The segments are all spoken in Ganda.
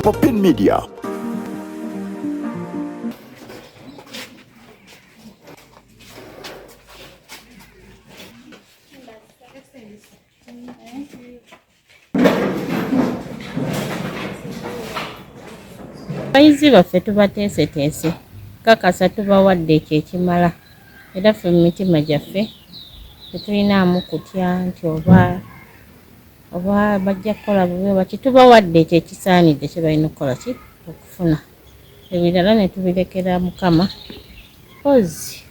Popin Media. Abayizi baffe tubateeseteese kakasa tubawadde ekyo ekimala era ffe mu mitima gyaffe tetulinaamu kutya nti oba bajja kukola bubi oba kitubawadde ekyo ekisaanidde kye balina okukola ki okufuna ebirala ne tubirekera Mukama kozi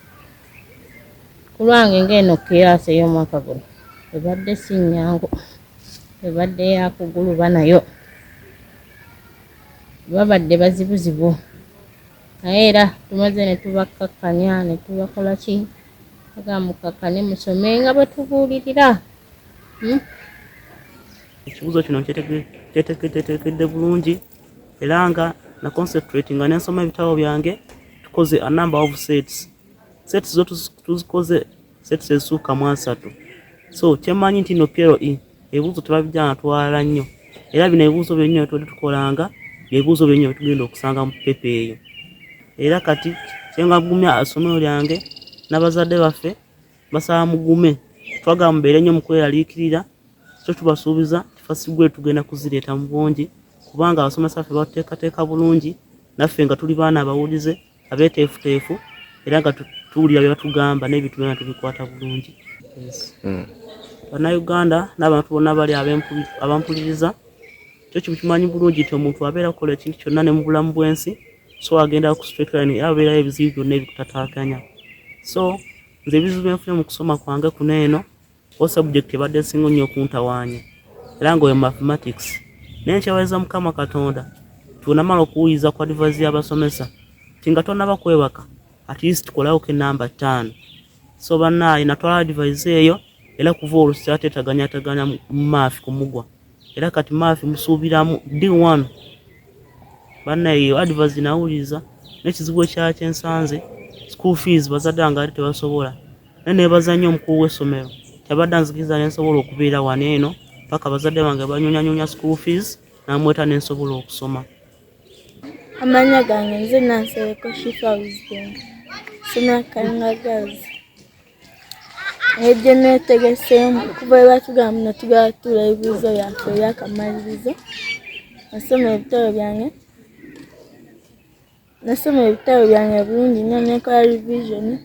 ku lwange ng'eno kiraasi ey'omwaka guno ebadde si nnyangu ebadde yakuguluba nayo babadde bazibuzibu naye era tumaze ne tubakkakkanya ne tubakola ki agamukakkane musome nga bwe tubuulirira. Ekibuuzo kino kyeteekedde bulungi era nga na concentrate nga nensoma ebitabo byange tukoze a number of sets zo tuzikoze sets ezisukka mu 3 so kyemanyi nti no PLE ebibuuzo tebabijjana twala nnyo era bino ebibuuzo byennyini tubadde tukolanga ebibuuzo byennyini tugenda okusanga mu pepe eyo era kati kyenga gumya asomero lyange n'abazadde baffe basaba mugume twaga mubeere nnyo mu kweraliikirira so tubasuubiza tifasigwe tugenda kuzireeta mu bungi kubanga abasomesa baffe bateekateeka bulungi naffe nga tuli baana abawulize abeeteefuteefu era nga tuwulira bye batugamba n'ebintu byonna tubikwata bulungi. Bannayuganda n'abantu bonna bali abampuliriza kyo kimanyi bulungi nti omuntu abeera kukola ekintu kyonna ne mu bulamu bw'ensi so agenda ku straight line era abeerayo ebizibu byonna ebikutaataaganya. So nze ebizibu byenfunye mu kusoma kwange kuno eno o subject ebadde nsinga nnyo okuntawaanya era nga oyo mathematics naye nkyawaliza Mukama Katonda tunamala okuwuliza ku advice y'abasomesa tinga tonnaba kwebaka at least kolawo ke namba 5 so bannaaye natwala advice eyo era kuva olwo sikyateetaganya mu maafi kumugwa era kati maafi musuubiramu D1 bannaaye advice nawuliza n'ekizibu ekyala kyensanze school fees bazadde bange ali tebasobola naye neebaza nnyo omukulu w'essomero tabadde anzikiriza nensobola okubeera wano eno paka bazadde bange banyonyanyonya school fees namweta nensobola okusoma. Amanya gange nze Nansereko Shifa Wisdom soma Kalinga Girls ejje neetegeseemu kuba batugamba muno tugatula ebibuuzo byaffe ebyakamalirizo nasoma ebitabo byange bulungi nnyo nenkola revision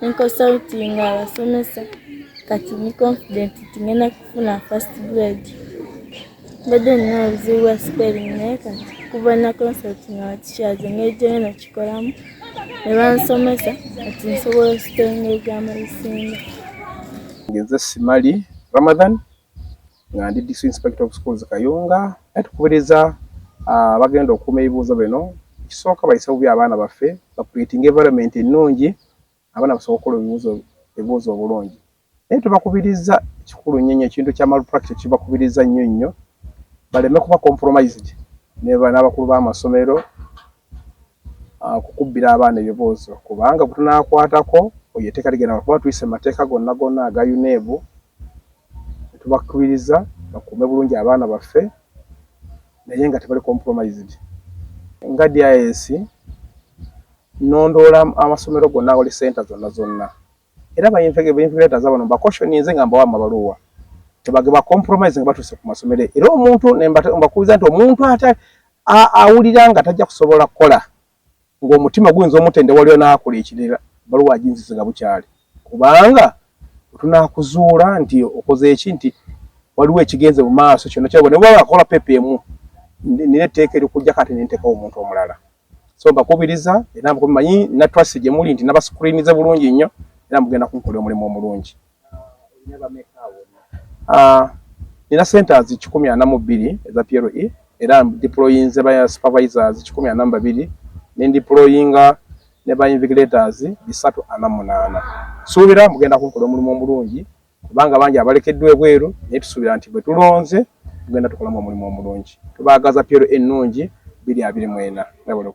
nenconsultinga abasomesa kati ni confident tingenda kufuna first grade mbadde nina obuzibu bwa spelling naye kati kuba na consulting abateachers ng'ejjo nakikolamu ne bansomesa kati nsobola osipellinga ebigambo ebisinga. Ngenze Simali Ramadan nga ndi District Inspector of Schools Kayunga tukubiriza bagenda okuuma ebibuuzo bino kisooka bayiseewo by'abaana baffe creating environment ennungi abaana basobola okukola ebibuuzo obulungi naye tubakubiriza kikulu nnyo ekintu kya malpractice kibakubiriza nnyo baleme kuba compromised n'abakulu b'amasomero kukubbira abaana ebibuuzo kubanga kutunaakwatako oyo etteeka ligenda kuba tuyise mateeka gonna aga UNEB tubakubiriza bakuume bulungi abaana baffe naye nga tebali compromised nga DIS nondoola amasomero gonna awali center zonna era bayinvigilators abano bakoshoninze nga mbawa amabaluwa tebageba compromise nga batuuse ku masomero era omuntu mbakubiza nti omuntu awulira nga tajja kusobola kukola ng'omutima guyinza omutende waliwo n'akola ekirala baluwa aginzize nga bukyali kubanga tunaakuzuula nti okoze eki nti waliwo ekigenze mu maaso kyonna kyabwe ne bwaba akola pepe emu nina etteeka erikujja kati nenteekawo omuntu omulala so mbakubiriza era mbakubimanyi na trust gye muli nti nabascreenize bulungi nnyo era mugenda kunkola omulimu omulungi. Nina centers 142 eza PLE era deployinze ba supervisors 142 ne deployinga ne ba invigilators 348 suubira mugenda kunkola omulimu omulungi kubanga bangi abalekeddwa ebweru naye tusuubira nti bwe tulonze tugenda tukolamu omulimu omulungi tubaagaza PLE ennungi 2024.